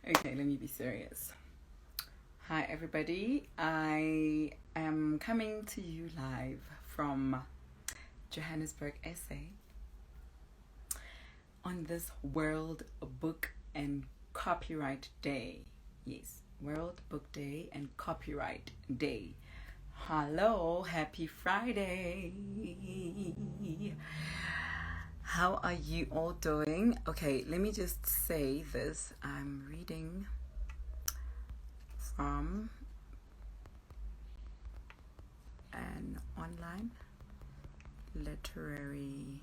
Okay, let me be serious. Hi, everybody. I am coming to you live from Johannesburg, SA, on this World Book and Copyright Day. Yes, World Book Day and Copyright Day. Hello, happy Friday. How are you all doing? Okay, let me just say this. I'm reading from an online literary.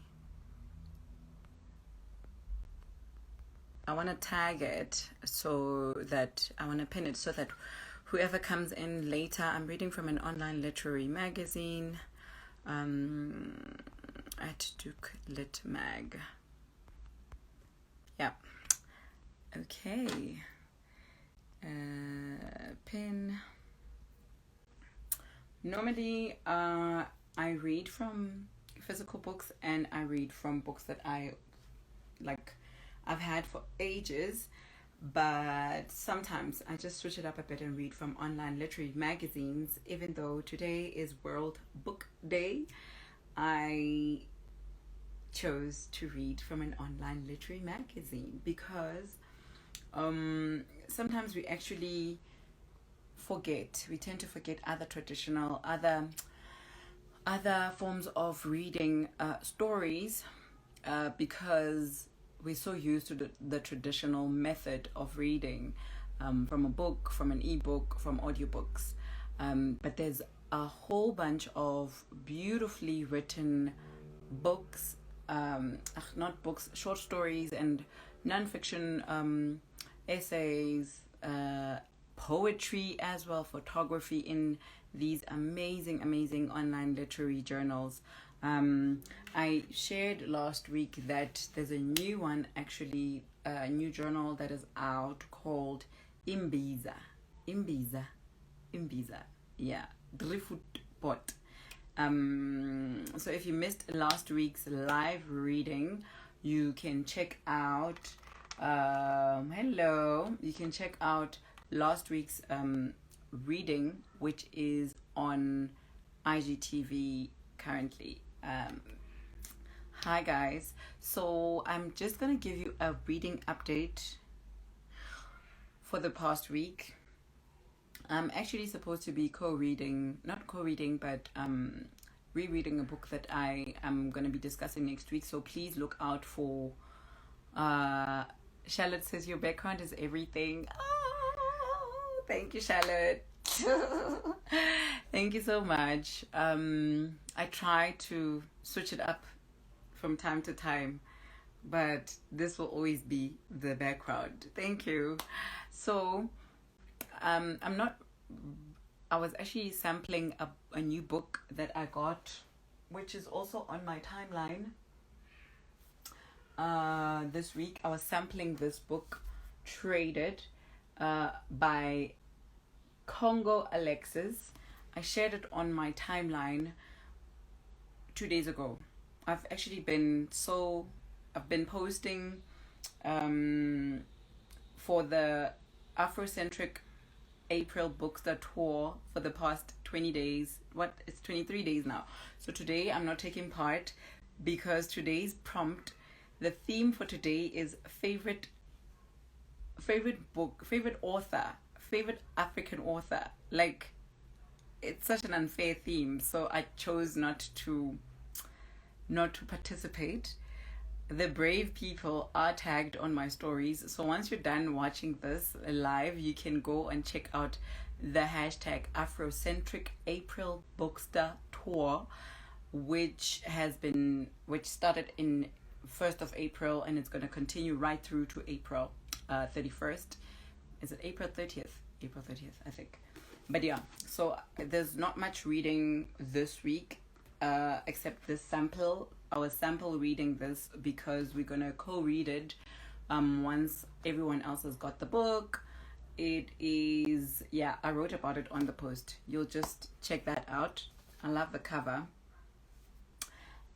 I want to tag it so that I want to pin it so that whoever comes in later, I'm reading from an online literary magazine at Doek Lit Mag. Yeah. Okay. Pin. Normally, I read from physical books and I read from books that I've had for ages, but sometimes I just switch it up a bit and read from online literary magazines. Even though today is World Book Day, I chose to read from an online literary magazine because sometimes we actually we tend to forget other forms of reading stories because we're so used to the traditional method of reading from a book, from an ebook, from audiobooks. But there's a whole bunch of beautifully written books, not books, short stories and non-fiction essays, poetry as well, photography in these amazing online literary journals. I shared last week that there's a new one, actually, a new journal that is out called Imbiza. Yeah, Drifoot Pot. So if you missed last week's live reading, you can check out you can check out last week's reading, which is on IGTV currently. Hi guys, so I'm just gonna give you a reading update for the past week. I'm actually supposed to be rereading a book that I am going to be discussing next week. So please look out for Charlotte says your background is everything. Oh, thank you, Charlotte. Thank you so much. I try to switch it up from time to time, but this will always be the background. Thank you. So I was actually sampling a new book that I got, which is also on my timeline. This week I was sampling this book, Traded, by Congo Alexis. I shared it on my timeline 2 days ago. I've been posting for the Afrocentric April Bookster tour for the past 20 days. It's 23 days now. So today I'm not taking part because today's prompt, the theme for today is favorite book, favorite author, favorite African author. Like, it's such an unfair theme, so I chose not to participate. The brave people are tagged on my stories, so once you're done watching this live, you can go and check out the hashtag Afrocentric April Bookster Tour, which started in 1st of April and it's going to continue right through to April 31st. Is it April 30th? April 30th, I think. But yeah, so there's not much reading this week except this sample. I was sample reading this because we're gonna co-read it once everyone else has got the book. It is, I wrote about it on the post. You'll just check that out. I love the cover.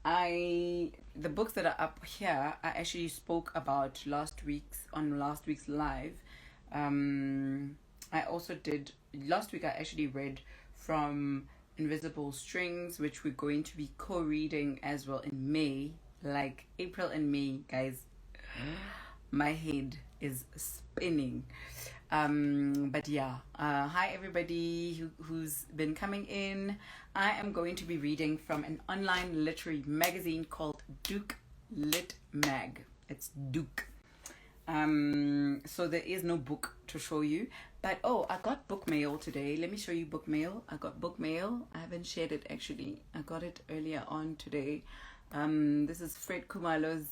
The books that are up here I actually spoke about last week's live. I also did last week. I actually read from Invisible Strings, which we're going to be co-reading as well in May. Like April and May, guys. My head is spinning. But yeah, hi everybody who's been coming in. I am going to be reading from an online literary magazine called Doek Lit Mag. It's Doek. So there is no book to show you, but oh, I got book mail today. Let me show you book mail. I got book mail. I haven't shared it actually. I got it earlier on today. This is Fred Khumalo's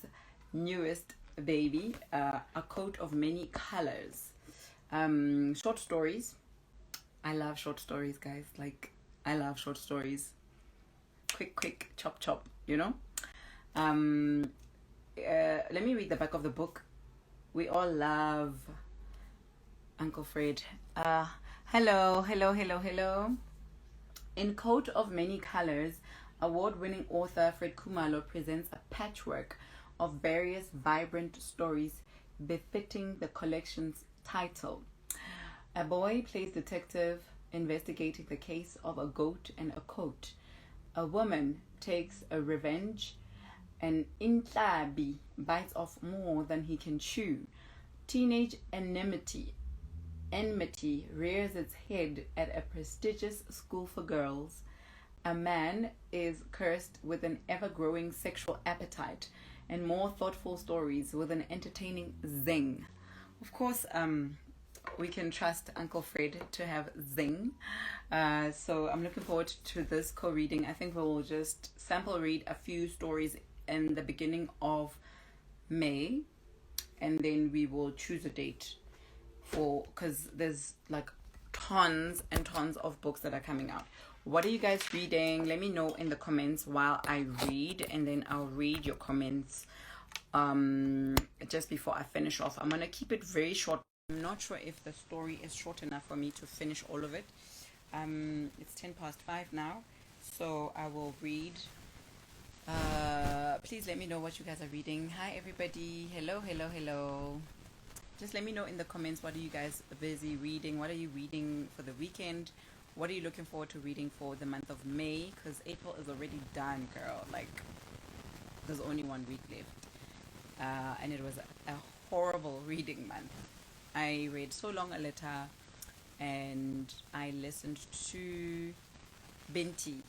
newest baby, A Coat of Many Colors. Short stories. I love short stories, guys. Like, I love short stories. Quick, chop, you know? Let me read the back of the book. We all love Uncle Fred. Hello. In Coat of Many Colors, award-winning author Fred Khumalo presents a patchwork of various vibrant stories befitting the collection's title. A boy plays detective investigating the case of a goat and a coat. A woman takes a revenge. An Intlabi bites off more than he can chew. Teenage enmity rears its head at a prestigious school for girls. A man is cursed with an ever-growing sexual appetite, and more thoughtful stories with an entertaining zing. Of course, we can trust Uncle Fred to have zing. So I'm looking forward to this co-reading. I think we'll just sample read a few stories in the beginning of May, and then we will choose a date because there's like tons and tons of books that are coming out. What are you guys reading? Let me know in the comments while I read, and then I'll read your comments just before I finish off. I'm gonna keep it very short. I'm not sure if the story is short enough for me to finish all of it. It's 5:10 now, so I will read. Please let me know what you guys are reading. Hi everybody. Hello. Just let me know in the comments, what are you guys busy reading? What are you reading for the weekend? What are you looking forward to reading for the month of May? Because April is already done, girl. Like, there's only 1 week left. And it was a horrible reading month. I read So Long a Letter, and I listened to Binti.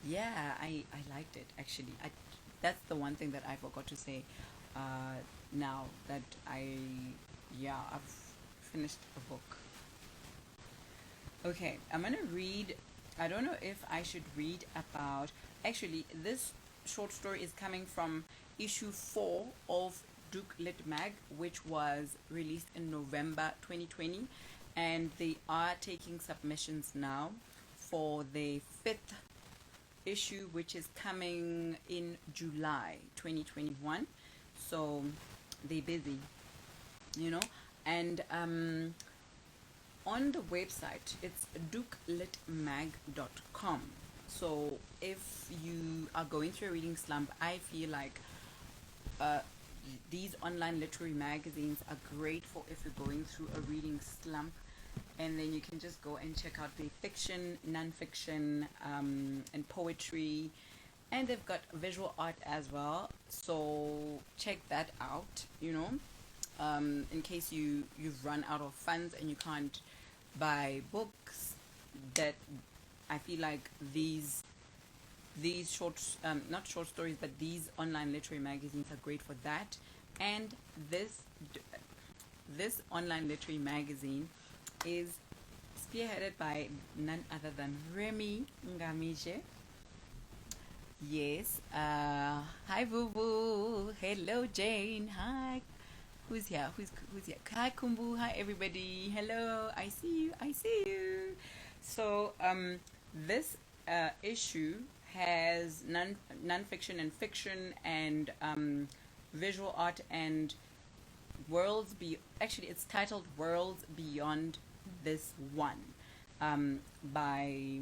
Yeah, I liked it actually. That's the one thing that I forgot to say. Now that I've finished the book. Okay, I'm gonna read. I don't know if I should read about. Actually, this short story is coming from issue 4 of Doek Lit Mag, which was released in November 2020, and they are taking submissions now for the 5th issue, which is coming in July 2021. So they're busy, you know. And on the website, it's doeklitmag.com. So if you are going through a reading slump, I feel like these online literary magazines are great for if you're going through a reading slump, and then you can just go and check out the fiction, non-fiction, and poetry, and they've got visual art as well, so check that out, you know. In case you've run out of funds and you can't buy books, that I feel like these not short stories, but these online literary magazines are great for that. And this online literary magazine is spearheaded by none other than Remy Ngamije. Yes. Hi Boo Boo. Hello Jane. Hi. Who's here? Who's here? Hi Kumbu. Hi everybody. Hello. I see you. So this issue has non-fiction and fiction and visual art and actually it's titled Worlds Beyond This One, by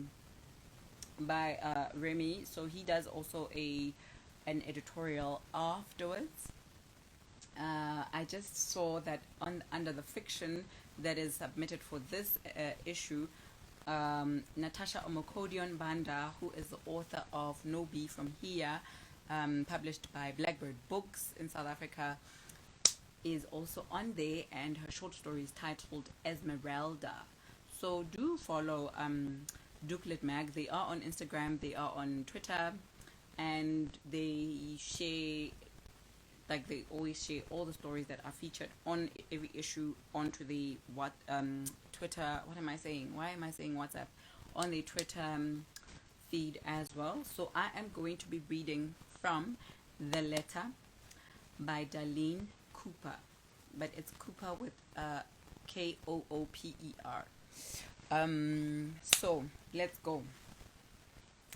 Remy. So he does also an editorial afterwards. I just saw that under the fiction that is submitted for this issue. Natasha Omokodion Banda, who is the author of No Be From Here, published by Blackbird Books in South Africa, is also on there, and her short story is titled Esmeralda. So do follow Doek Mag. They are on Instagram, they are on Twitter, and they share, like they always share all the stories that are featured on every issue onto the Twitter. What am I saying? Why am I saying WhatsApp? On the Twitter feed as well. So I am going to be reading from The Letter by Dalene Kooper, but it's Cooper with Kooper. So let's go.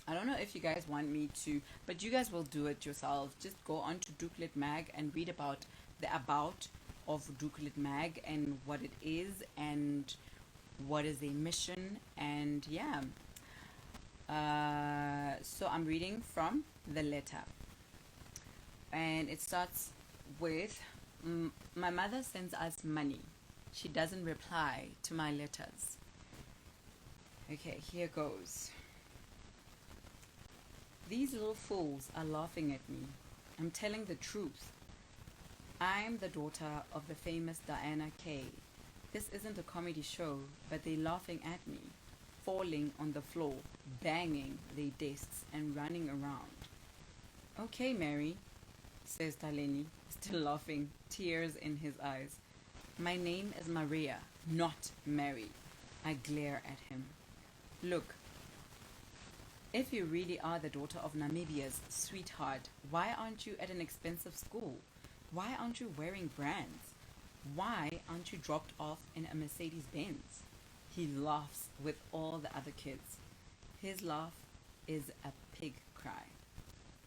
I don't know if you guys want me to, but you guys will do it yourselves. Just go on to Doek Mag and read about the about of Doek Mag and what it is and what is their mission, and yeah. So I'm reading from The Letter, and it starts with, my mother sends us money. She doesn't reply to my letters. Okay, here goes. These little fools are laughing at me. I'm telling the truth. I'm the daughter of the famous Diana Kay. This isn't a comedy show, but they're laughing at me, falling on the floor, banging their desks and running around. Okay, Mary, says Dalene, still laughing, tears in his eyes. My name is Maria, not Mary. I glare at him. Look, if you really are the daughter of Namibia's sweetheart, why aren't you at an expensive school? Why aren't you wearing brands? Why aren't you dropped off in a Mercedes Benz? He laughs with all the other kids. His laugh is a pig cry.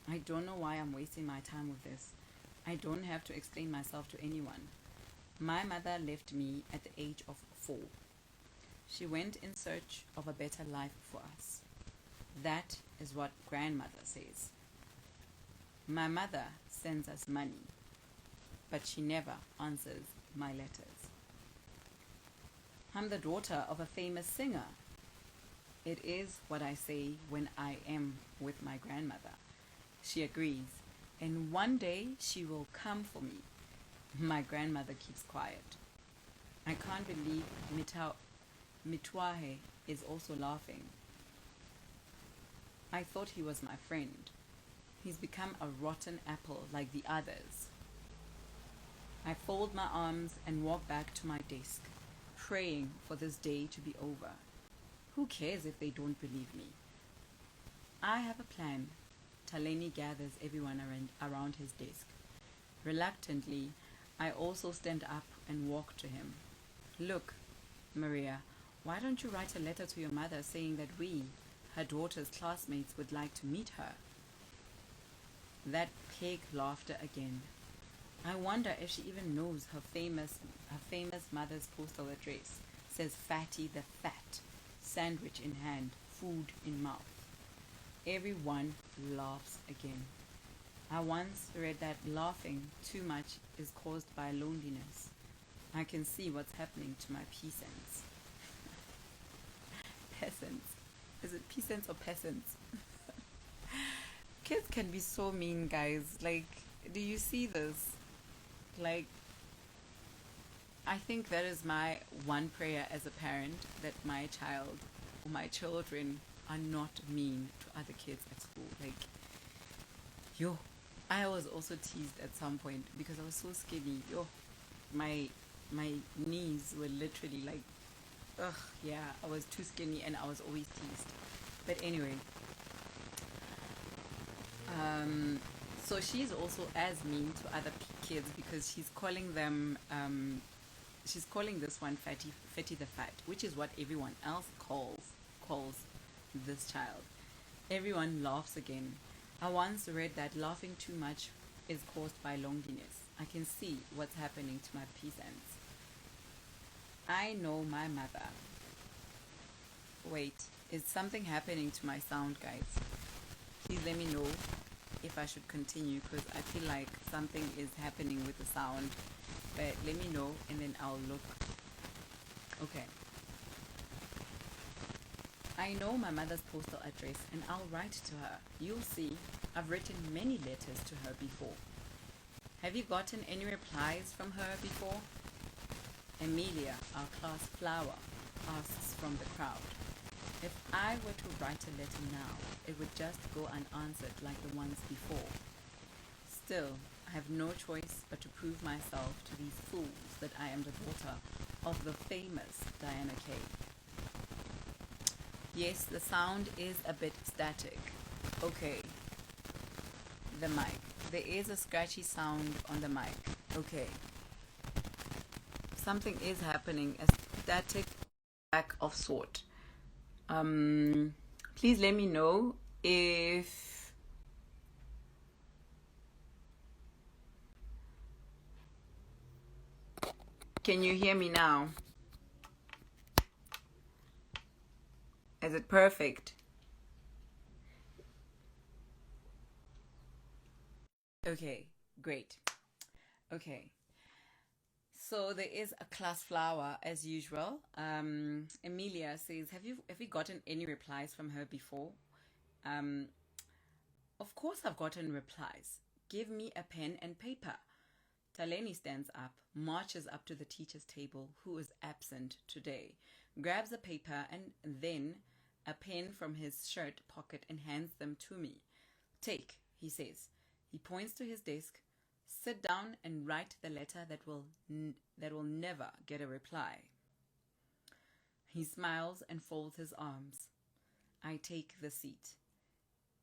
I don't know why I'm wasting my time with this. I don't have to explain myself to anyone. My mother left me at the age of 4. She went in search of a better life for us. That is what grandmother says. My mother sends us money, but she never answers my letters. I'm the daughter of a famous singer. It is what I say when I am with my grandmother. She agrees, and one day she will come for me. My grandmother keeps quiet. I can't believe Mitwahe is also laughing. I thought he was my friend. He's become a rotten apple like the others. I fold my arms and walk back to my desk, praying for this day to be over. Who cares if they don't believe me? I have a plan. Dalene gathers everyone around his desk. Reluctantly, I also stand up and walk to him. Look, Maria, why don't you write a letter to your mother saying that we, her daughter's classmates, would like to meet her? That pig laughter again. I wonder if she even knows her famous mother's postal address, says Fatty the Fat, sandwich in hand, food in mouth. Everyone laughs again. I once read that laughing too much is caused by loneliness. I can see what's happening to my peasants. Peasants. Is it peasants or peasants? Kids can be so mean, guys. Like, do you see this? Like, I think that is my one prayer as a parent, that my child or my children are not mean to other kids at school. Like, I was also teased at some point because I was so skinny. My knees were literally like, I was too skinny and I was always teased. But anyway, so she's also as mean to other kids because she's calling them, she's calling this one Fatty the Fat, which is what everyone else calls this child. Everyone laughs again. I once read that laughing too much is caused by loneliness. I can see what's happening to my peasants. I know my mother. Wait, is something happening to my sound, guys? Please let me know if I should continue because I feel like something is happening with the sound. But let me know and then I'll look Okay. I know my mother's postal address and I'll write to her. You'll see, I've written many letters to her before. Have you gotten any replies from her before? Emilia, our class flower, asks from the crowd. If I were to write a letter now, it would just go unanswered like the ones before. Still, I have no choice but to prove myself to these fools that I am the daughter of the famous Diana K. Yes, the sound is a bit static. Okay, the mic. There is a scratchy sound on the mic. Okay. Something is happening, a static back of sort. Please let me know if can you hear me now? Is it perfect? Okay, great. Okay. So there is a class flower as usual. Emilia says, have you gotten any replies from her before? Um, of course I've gotten replies. Give me a pen and paper. Dalene stands up, marches up to the teacher's table, who is absent today, grabs a paper and then a pen from his shirt pocket and hands them to me. Take, he says. He points to his desk. Sit down and write the letter that will never get a reply. He smiles and folds his arms. I take the seat.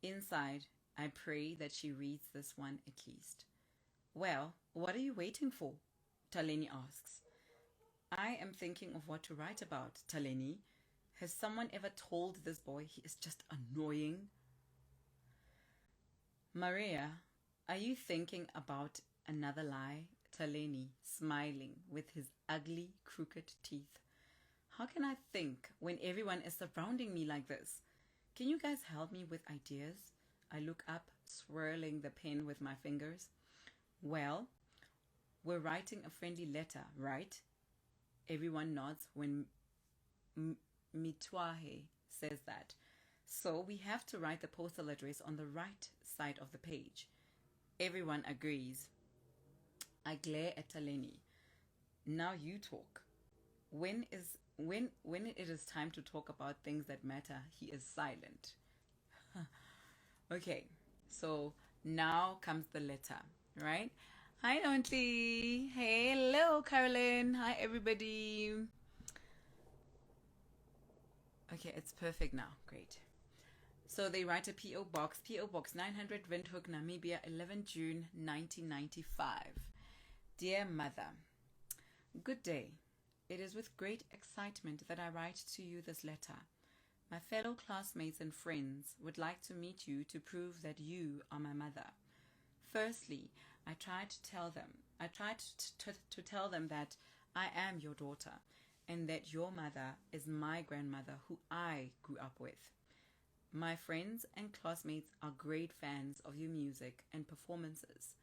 Inside, I pray that she reads this one at least. Well, what are you waiting for? Dalene asks. I am thinking of what to write about, Dalene. Has someone ever told this boy he is just annoying? Maria, are you thinking about another lie? Dalene, smiling with his ugly, crooked teeth. How can I think when everyone is surrounding me like this? Can you guys help me with ideas? I look up, swirling the pen with my fingers. Well, we're writing a friendly letter, right? Everyone nods when Mitwahe says that. So we have to write the postal address on the right side of the page. Everyone agrees. I glare at Dalene. Now you talk. When it is time to talk about things that matter, he is silent. Okay, so now comes the letter, right? Hi, Auntie. Hello, Carolyn. Hi, everybody. Okay, it's perfect now. Great. So they write a P.O. Box 900, Windhoek, Namibia, 11 June 1995. Dear Mother, good day. It is with great excitement that I write to you this letter. My fellow classmates and friends would like to meet you to prove that you are my mother. Firstly, I tried to tell them that I am your daughter and that your mother is my grandmother who I grew up with. My friends and classmates are great fans of your music and performances.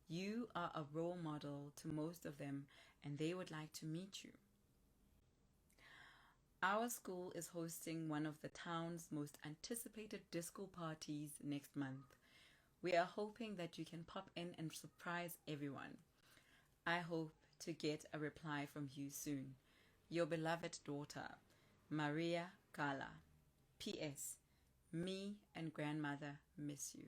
You are a role model to most of them and they would like to meet you. Our school is hosting one of the town's most anticipated disco parties next month. We are hoping that you can pop in and surprise everyone. I hope to get a reply from you soon. Your beloved daughter, Maria Gala. P.S. Me and grandmother miss you.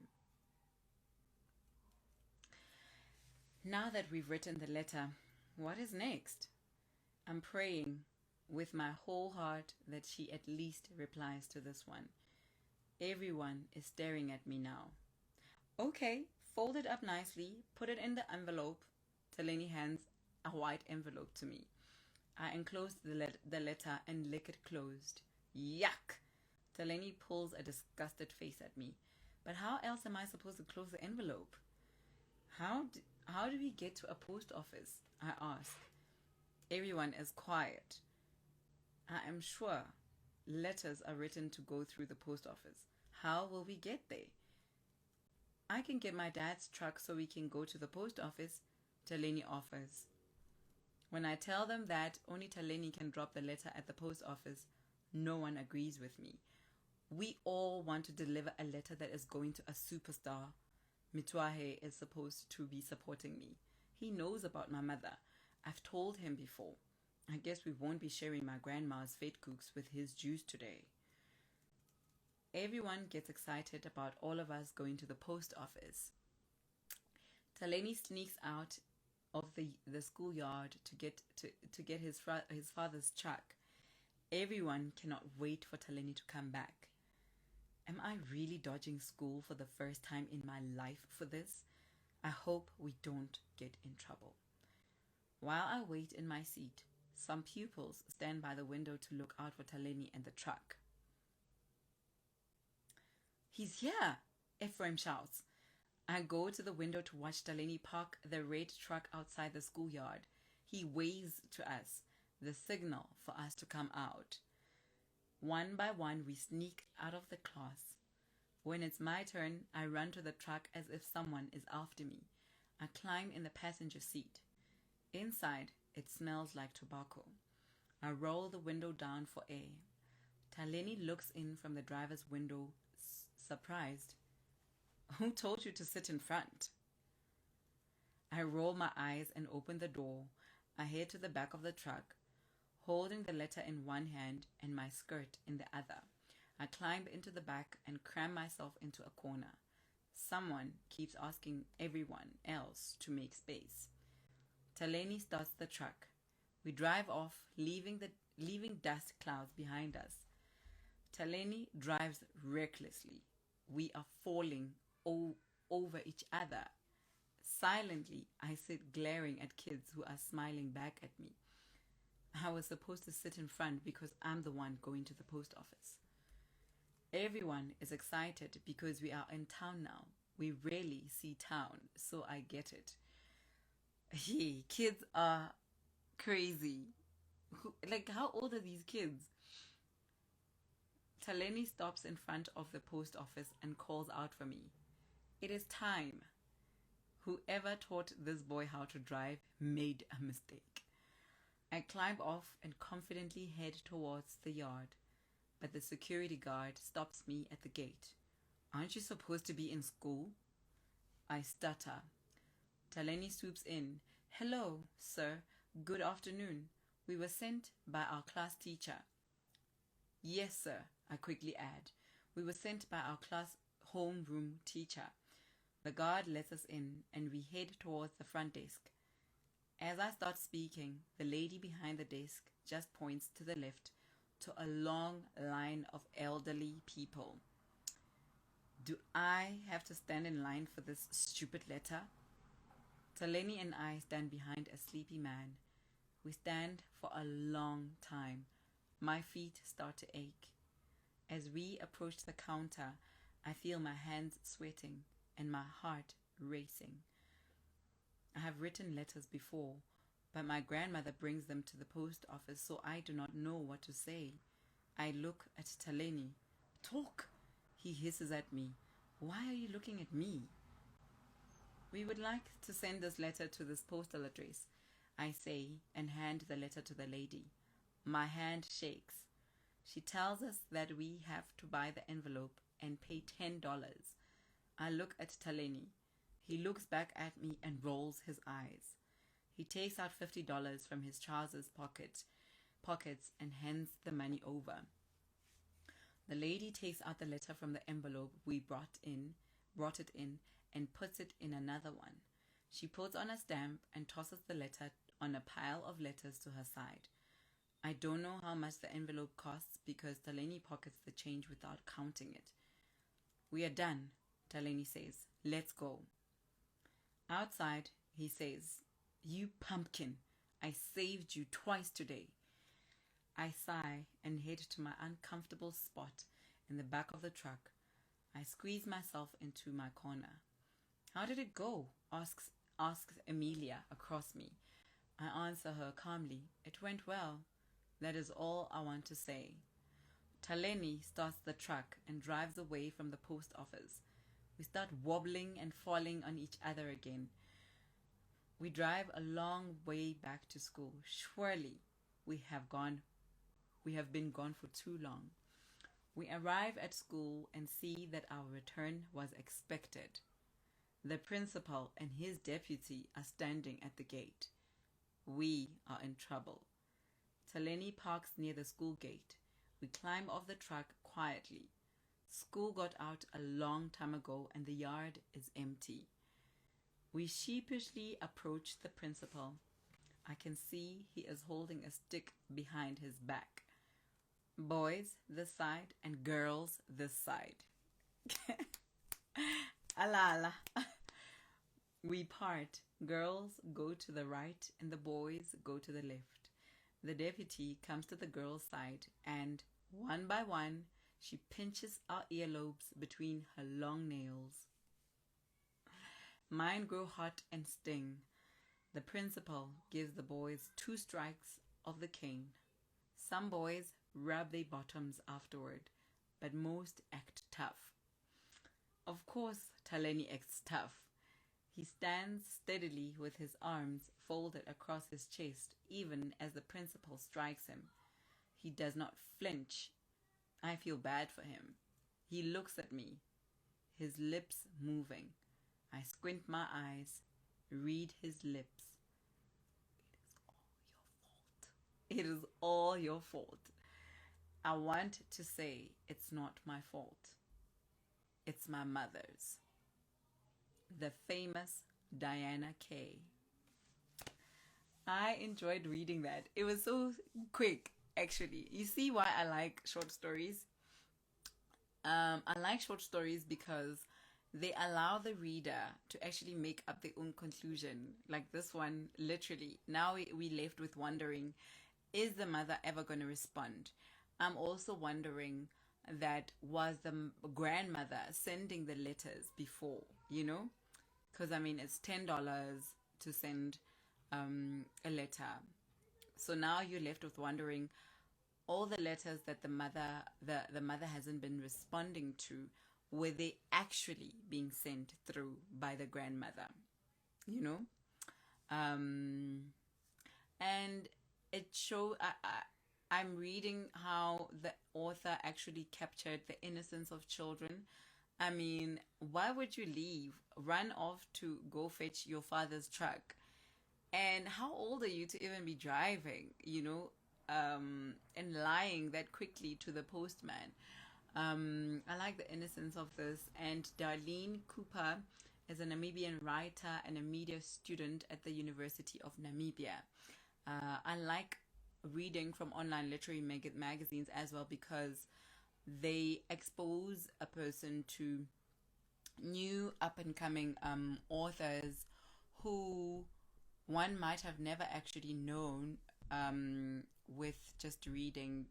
Now that we've written the letter, what is next? I'm praying with my whole heart that she at least replies to this one. Everyone is staring at me now. Okay, fold it up nicely, put it in the envelope. Dalene hands a white envelope to me. I enclose the letter and lick it closed. Yuck! Dalene pulls a disgusted face at me. But how else am I supposed to close the envelope? How do we get to a post office? I ask. Everyone is quiet. I am sure letters are written to go through the post office. How will we get there? I can get my dad's truck so we can go to the post office, Dalene offers. When I tell them that only Dalene can drop the letter at the post office, no one agrees with me. We all want to deliver a letter that is going to a superstar. Mitwahe is supposed to be supporting me. He knows about my mother. I've told him before. I guess we won't be sharing my grandma's fate cooks with his Jews today. Everyone gets excited about all of us going to the post office. Dalene sneaks out of the schoolyard to get his father's truck. Everyone cannot wait for Dalene to come back. Am I really dodging school for the first time in my life for this? I hope we don't get in trouble. While I wait in my seat, some pupils stand by the window to look out for Dalene and the truck. "He's here!" Ephraim shouts. I go to the window to watch Dalene park the red truck outside the schoolyard. He waves to us, the signal for us to come out. One by one, we sneak out of the class. When it's my turn, I run to the truck as if someone is after me. I climb in the passenger seat. Inside, it smells like tobacco. I roll the window down for air. Dalene looks in from the driver's window, surprised. "Who told you to sit in front?" I roll my eyes and open the door. I head to the back of the truck, holding the letter in one hand and my skirt in the other. I climb into the back and cram myself into a corner. Someone keeps asking everyone else to make space. Dalene starts the truck. We drive off, leaving dust clouds behind us. Dalene drives recklessly. We are falling over each other. Silently, I sit glaring at kids who are smiling back at me. I was supposed to sit in front because I'm the one going to the post office. Everyone is excited because we are in town now. We rarely see town, so I get it. Hey, kids are crazy. How old are these kids? Dalene stops in front of the post office and calls out for me. It is time. Whoever taught this boy how to drive made a mistake. I climb off and confidently head towards the yard, but the security guard stops me at the gate. "Aren't you supposed to be in school?" I stutter. Dalene swoops in. "Hello, sir. Good afternoon. We were sent by our class teacher." "Yes, sir," I quickly add. "We were sent by our class homeroom teacher." The guard lets us in and we head towards the front desk. As I start speaking, the lady behind the desk just points to the left to a long line of elderly people. Do I have to stand in line for this stupid letter? Dalene and I stand behind a sleepy man. We stand for a long time. My feet start to ache. As we approach the counter, I feel my hands sweating and my heart racing. I have written letters before, but my grandmother brings them to the post office, so I do not know what to say. I look at Dalene. "Talk!" He hisses at me. "Why are you looking at me?" "We would like to send this letter to this postal address," I say, and hand the letter to the lady. My hand shakes. She tells us that we have to buy the envelope and pay $10. I look at Dalene. He looks back at me and rolls his eyes. He takes out $50 from his trousers pockets and hands the money over. The lady takes out the letter from the envelope we brought it in and puts it in another one. She puts on a stamp and tosses the letter on a pile of letters to her side. I don't know how much the envelope costs because Dalene pockets the change without counting it. "We are done," Dalene says. "Let's go." Outside, he says, "You pumpkin, I saved you twice today." I sigh and head to my uncomfortable spot in the back of the truck. I squeeze myself into my corner. "How did it go?" asks Amelia across me. I answer her calmly. "It went well." That is all I want to say. Dalene starts the truck and drives away from the post office. We start wobbling and falling on each other again. We drive a long way back to school. Surely we have gone we have been gone for too long. We arrive at school and see that our return was expected. The principal and his deputy are standing at the gate. We are in trouble. Dalene parks near the school gate. We climb off the truck quietly. School got out a long time ago and the yard is empty. We sheepishly approach the principal. I can see he is holding a stick behind his back. Boys this side and girls this side. Ala ala. We part. Girls go to the right and the boys go to the left. The deputy comes to the girls' side and, one by one, she pinches our earlobes between her long nails. Mine grow hot and sting. The principal gives the boys 2 strikes of the cane. Some boys rub their bottoms afterward, but most act tough. Of course, Dalene acts tough. He stands steadily with his arms folded across his chest, even as the principal strikes him. He does not flinch. I feel bad for him. He looks at me, his lips moving. I squint my eyes, read his lips. It is all your fault. It is all your fault. I want to say it's not my fault. It's my mother's. The famous Diana K. I enjoyed reading that. It was so quick, actually. You see why I like short stories? I like short stories because they allow the reader to actually make up their own conclusion. Like this one, literally. Now we left with wondering, is the mother ever going to respond? I'm also wondering that was the grandmother sending the letters before, you know? Because, I mean, it's $10 to send a letter. So now you're left with wondering, all the letters that the mother hasn't been responding to, were they actually being sent through by the grandmother, you know? And it I'm reading how the author actually captured the innocence of children. I mean, why would you leave, run off to go fetch your father's truck? And how old are you to even be driving, you know, and lying that quickly to the postman? I like the innocence of this. And Dalene Kooper is a Namibian writer and a media student at the University of Namibia. I like reading from online literary magazines as well, because they expose a person to new up and coming authors who one might have never actually known with just reading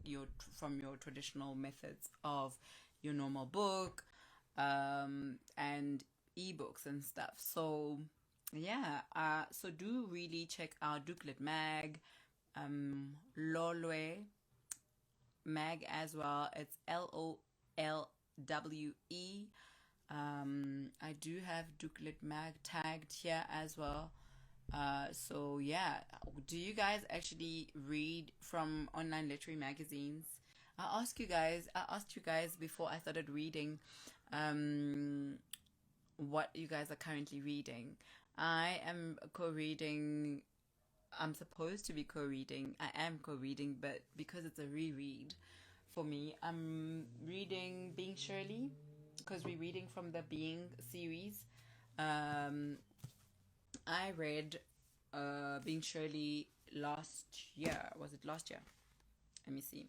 from your traditional methods of your normal book and ebooks and stuff. So yeah, so do really check out Doek Mag, Lolwe Mag as well. It's LOLWE. I do have Doek Mag tagged here as well. So yeah, do you guys actually read from online literary magazines? I asked you guys before I started reading what you guys are currently reading. I am co-reading. I'm supposed to be co-reading. I am co-reading, but because it's a reread for me, I'm reading Being Shirley, because we're reading from the Being series. I read Being Shirley last year. Was it last year? Let me see.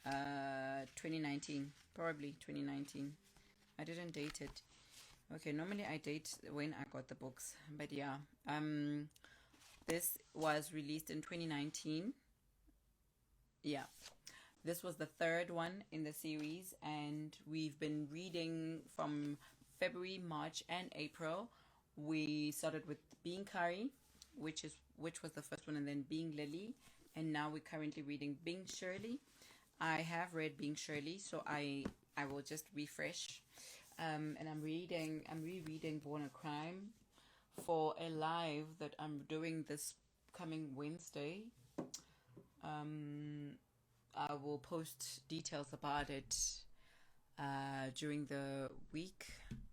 2019. Probably 2019. I didn't date it. Okay, normally I date when I got the books. But yeah. This was released in 2019. Yeah. This was the third one in the series, and we've been reading from February, March, and April. We started with Being Curry, which was the first one, and then Being Lily, and now we're currently reading Being Shirley. I have read Being Shirley, so I will just refresh. And I'm rereading Born a Crime for a live that I'm doing this coming Wednesday. I will post details about it during the week.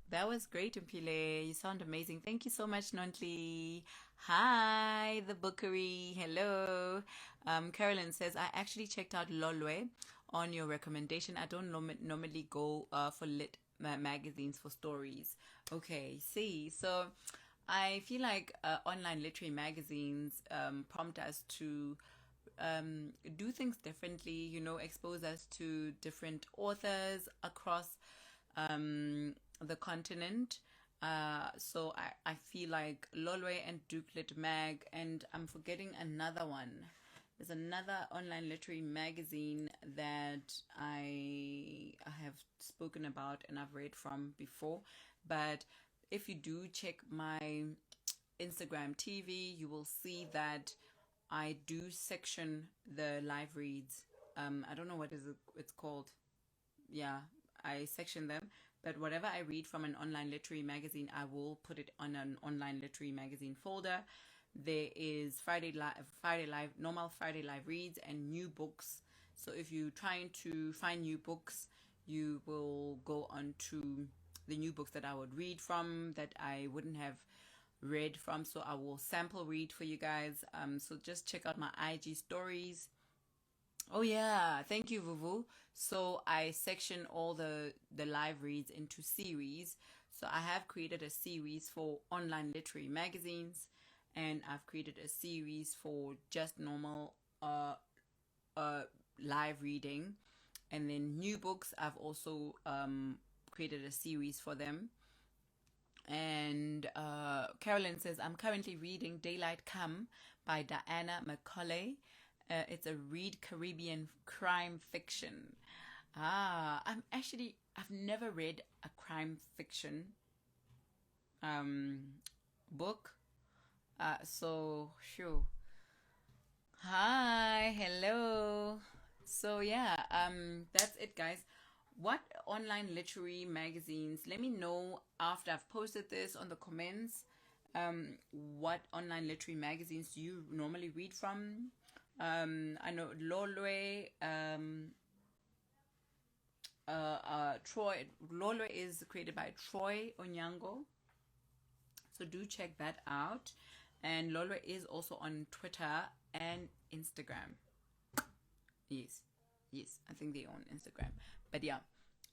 That was great, Mpile. You sound amazing. Thank you so much, Nontli. Hi, the bookery. Hello. Carolyn says, I actually checked out Lolwe on your recommendation. I don't normally go for lit magazines for stories. Okay, see. So I feel like online literary magazines prompt us to do things differently, expose us to different authors across the continent. So I feel like Lolwe and Doek Lit Mag, and I'm forgetting another one. There's another online literary magazine that I have spoken about and I've read from before. But if you do check my Instagram TV, you will see that I do section the live reads. I don't know what it's called. Yeah, I section them. But whatever I read from an online literary magazine, I will put it on an online literary magazine folder. There is normal Friday live reads and new books. So if you're trying to find new books, you will go on to the new books that I would read from that I wouldn't have read from. So I will sample read for you guys. So just check out my IG stories. Oh yeah, thank you, Vuvu. So I section all the live reads into series. So I have created a series for online literary magazines, and I've created a series for just normal live reading, and then new books. I've also created a series for them. And Carolyn says, I'm currently reading Daylight Come by Diana Macaulay. It's a read Caribbean crime fiction. I've never read a crime fiction book. So, sure. Hi, hello. So yeah, that's it, guys. What online literary magazines? Let me know after I've posted this on the comments. What online literary magazines do you normally read from? I know Lolwe, Troy. Lolwe is created by Troy Onyango, so do check that out. And Lolwe is also on Twitter and Instagram. Yes, yes, I think they own Instagram. But yeah,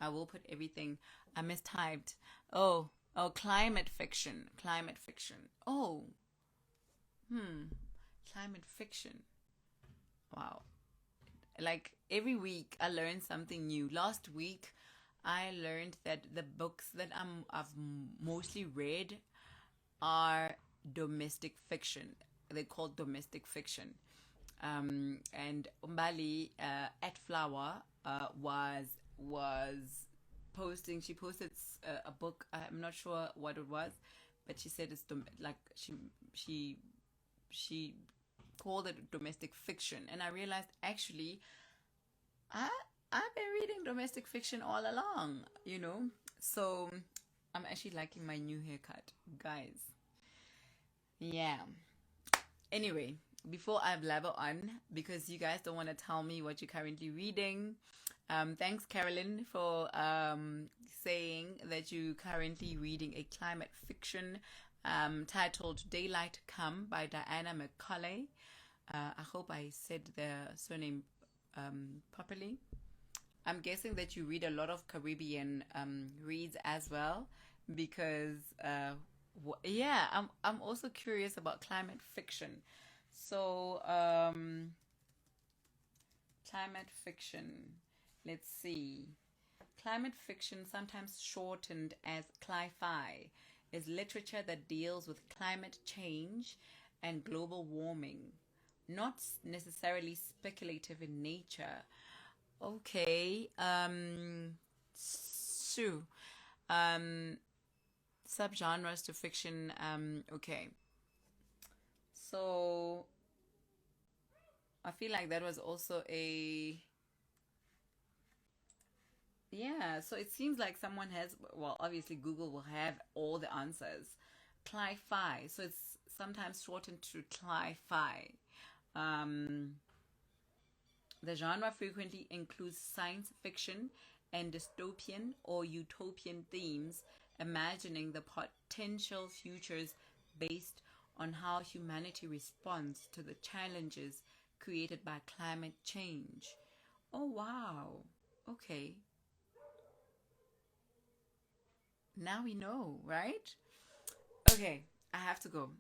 I will put everything. I mistyped. Oh, climate fiction, climate fiction. Oh, climate fiction. Wow. Like every week I learn something new. Last week I learned that the books that I've mostly read are domestic fiction. They're called domestic fiction. And Umbali at Flower was posting. She posted a book. I'm not sure what it was, but she said it's like she called it domestic fiction, and I realized actually I I've been reading domestic fiction all along. So I'm actually liking my new haircut, guys. Yeah. Anyway, before I blabber on, because you guys don't want to tell me what you're currently reading, thanks, Carolyn, for saying that you're currently reading a climate fiction titled Daylight Come by Diana Macaulay. I hope I said the surname properly. I'm guessing that you read a lot of Caribbean reads as well, because yeah, I'm also curious about climate fiction. So climate fiction. Let's see. Climate fiction, sometimes shortened as cli-fi, is literature that deals with climate change and global warming, not necessarily speculative in nature. Okay. So, um, subgenres to fiction. Okay. So I feel like that was also a yeah. So it seems like someone has. Well, obviously Google will have all the answers. Cli-fi. So it's sometimes shortened to Cli-fi. The genre frequently includes science fiction and dystopian or utopian themes, imagining the potential futures based on how humanity responds to the challenges created by climate change. Oh, wow. Okay. Now we know, right? Okay, I have to go.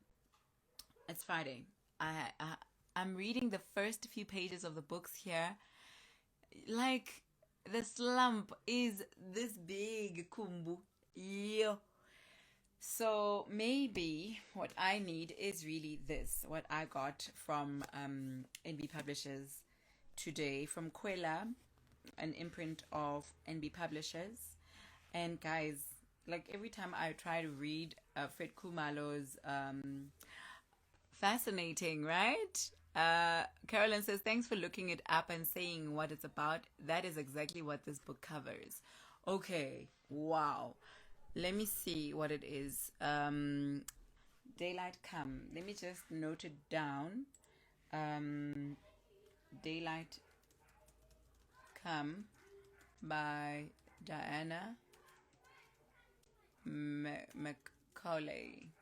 It's Friday. I'm reading the first few pages of the books here. Like, the slump is this big, Kumbu. Yeah. So maybe what I need is really this, what I got from NB Publishers today, from Kwela, an imprint of NB Publishers. And guys, like every time I try to read Fred Kumalo's fascinating, right? Carolyn says, thanks for looking it up and saying what it's about. That is exactly what this book covers. Okay, wow. Let me see what it is. Daylight Come. Let me just note it down. Daylight Come by Diana Macaulay.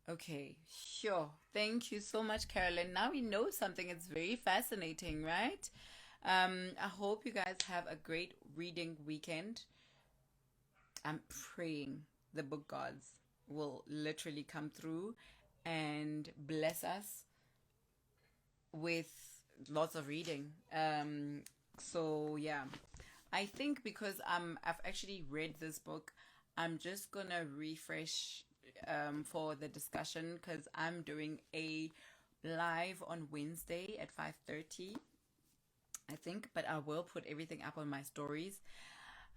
Okay, sure. Thank you so much, Carolyn. Now we know something. It's very fascinating, right? I hope you guys have a great reading weekend. I'm praying the book gods will literally come through and bless us with lots of reading. So yeah, I think because I've actually read this book, I'm just gonna refresh for the discussion because I'm doing a live on Wednesday at 5:30, I think, but I will put everything up on my stories.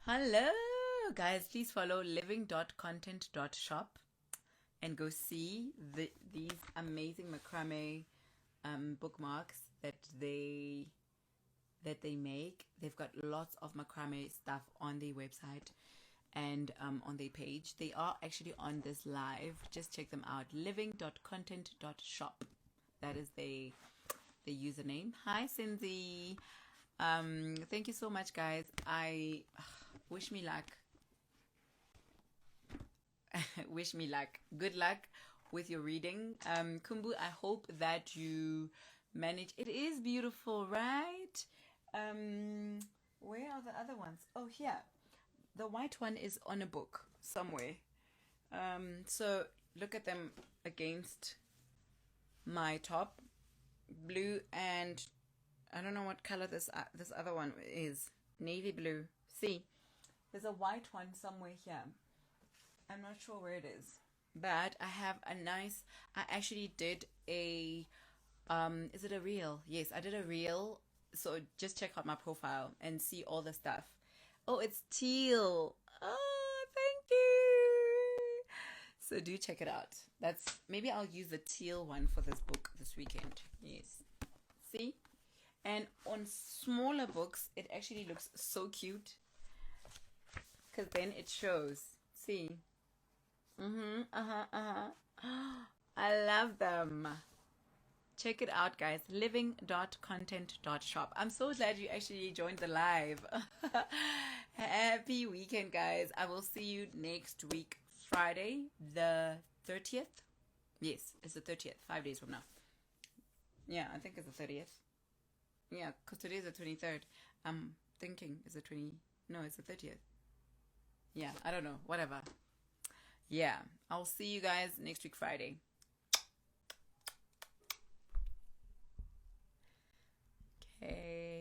Hello, guys. Please follow living.content.shop and go see these amazing macrame bookmarks that they make. They've got lots of macrame stuff on their website and on their page. They are actually on this live. Just check them out. living.content.shop. That is the username. Hi, Cindy. Thank you so much, guys. I wish me luck. Wish me luck. Good luck with your reading. Kumbu, I hope that you manage. It is beautiful, right? Where are the other ones? Oh, here. The white one is on a book somewhere. So look at them against my top. Blue and I don't know what color this other one is. Navy blue. See, there's a white one somewhere here. I'm not sure where it is, but I have a nice. I actually did a. Is it a reel? Yes, I did a reel. So just check out my profile and see all the stuff. Oh, it's teal. Oh, thank you. So do check it out. Maybe I'll use the teal one for this book this weekend. Yes. See? And on smaller books, it actually looks so cute. Because then it shows. See? I love them. Check it out, guys. living.content.shop. I'm so glad you actually joined the live. Happy weekend, guys. I will see you next week, Friday, the 30th. Yes, it's the 30th, 5 days from now. Yeah, I think it's the 30th. Yeah, because today is the 23rd. I'm thinking it's the 20. No, it's the 30th. Yeah, I don't know. Whatever. Yeah, I'll see you guys next week, Friday. Okay.